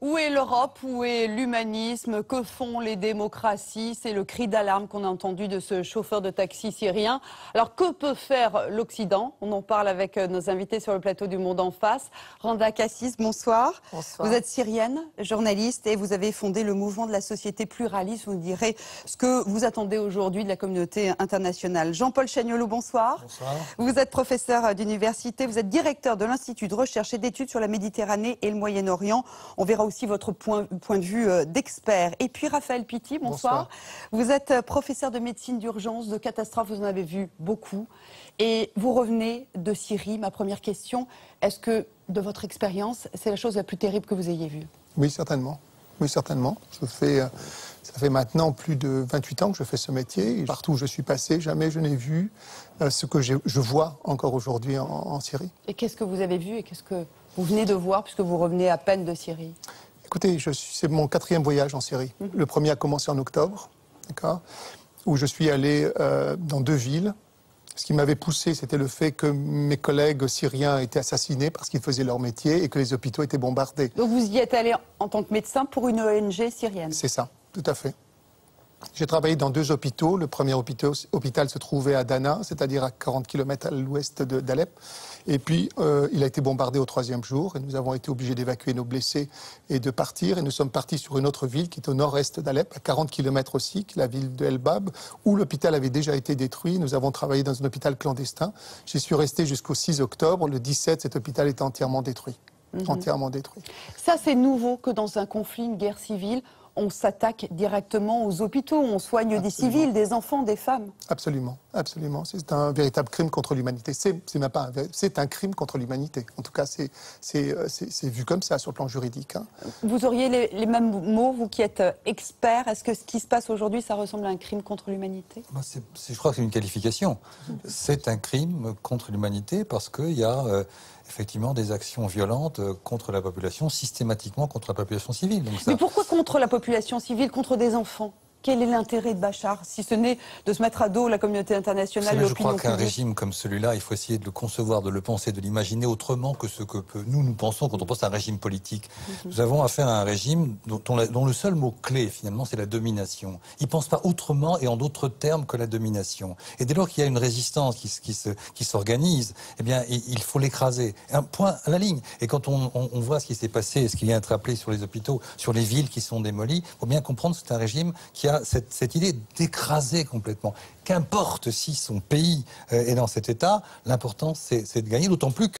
Où est l'Europe? Où est l'humanisme? Que font les démocraties? C'est le cri d'alarme qu'on a entendu de ce chauffeur de taxi syrien. Alors que peut faire l'Occident? On en parle avec nos invités sur le plateau du Monde en face. Randa Kassis, bonsoir. Bonsoir. Vous êtes syrienne, journaliste, et vous avez fondé le mouvement de la société pluraliste. Vous nous direz ce que vous attendez aujourd'hui de la communauté internationale. Jean-Paul Chagnolot, bonsoir. Bonsoir. Vous êtes professeur d'université, vous êtes directeur de l'Institut de recherche et d'études sur la Méditerranée et le Moyen-Orient. On verra aussi votre point de vue d'expert. Et puis Raphaël Pitti, bonsoir. Vous êtes professeur de médecine d'urgence, de catastrophe, vous en avez vu beaucoup. Et vous revenez de Syrie. Ma première question, est-ce que, de votre expérience, c'est la chose la plus terrible que vous ayez vue? Oui, certainement. Oui, certainement. Ça fait maintenant plus de 28 ans que je fais ce métier. Et partout où je suis passé, jamais je n'ai vu ce que je vois encore aujourd'hui en Syrie. Et qu'est-ce que vous avez vu et qu'est-ce que vous venez de voir puisque vous revenez à peine de Syrie? Écoutez, c'est mon 4e voyage en Syrie. Le premier a commencé en octobre, d'accord, où je suis allé dans 2 villes. Ce qui m'avait poussé, c'était le fait que mes collègues syriens étaient assassinés parce qu'ils faisaient leur métier et que les hôpitaux étaient bombardés. Donc vous y êtes allé en tant que médecin pour une ONG syrienne? C'est ça, tout à fait. J'ai travaillé dans 2 hôpitaux. Le premier hôpital se trouvait à Dana, c'est-à-dire à 40 km à l'ouest d'Alep. Et puis, il a été bombardé au 3e jour. Et nous avons été obligés d'évacuer nos blessés et de partir. Et nous sommes partis sur une autre ville qui est au nord-est d'Alep, à 40 km aussi, qui est la ville de El Bab, où l'hôpital avait déjà été détruit. Nous avons travaillé dans un hôpital clandestin. J'y suis resté jusqu'au 6 octobre. Le 17, cet hôpital était entièrement détruit. Entièrement détruit. Ça, c'est nouveau que dans un conflit, une guerre civile, on s'attaque directement aux hôpitaux, on soigne des civils, des enfants, des femmes. Absolument, absolument. C'est un véritable crime contre l'humanité. C'est un crime contre l'humanité. En tout cas, c'est vu comme ça sur le plan juridique. Hein. Vous auriez les mêmes mots, vous qui êtes expert. Est-ce que ce qui se passe aujourd'hui, ça ressemble à un crime contre l'humanité? Je crois que c'est une qualification. C'est un crime contre l'humanité parce qu'il y a effectivement des actions violentes contre la population, systématiquement contre la population civile. Donc ça... Mais pourquoi contre la population civile, contre des enfants? Quel est l'intérêt de Bachar, si ce n'est de se mettre à dos la communauté internationale, l'opinion publique? Je crois qu'un régime comme celui-là, il faut essayer de le concevoir, de le penser, de l'imaginer autrement que ce que nous pensons quand on pense à un régime politique. Nous avons affaire à un régime dont le seul mot-clé, finalement, c'est la domination. Il ne pense pas autrement et en d'autres termes que la domination. Et dès lors qu'il y a une résistance qui s'organise, eh bien, il faut l'écraser. Un point à la ligne. Et quand on voit ce qui s'est passé, ce qui vient d'être appelé sur les hôpitaux, sur les villes qui sont démolies, il faut bien comprendre que c'est un régime qui a cette idée d'écraser complètement. Qu'importe si son pays est dans cet état, l'important c'est de gagner, d'autant plus que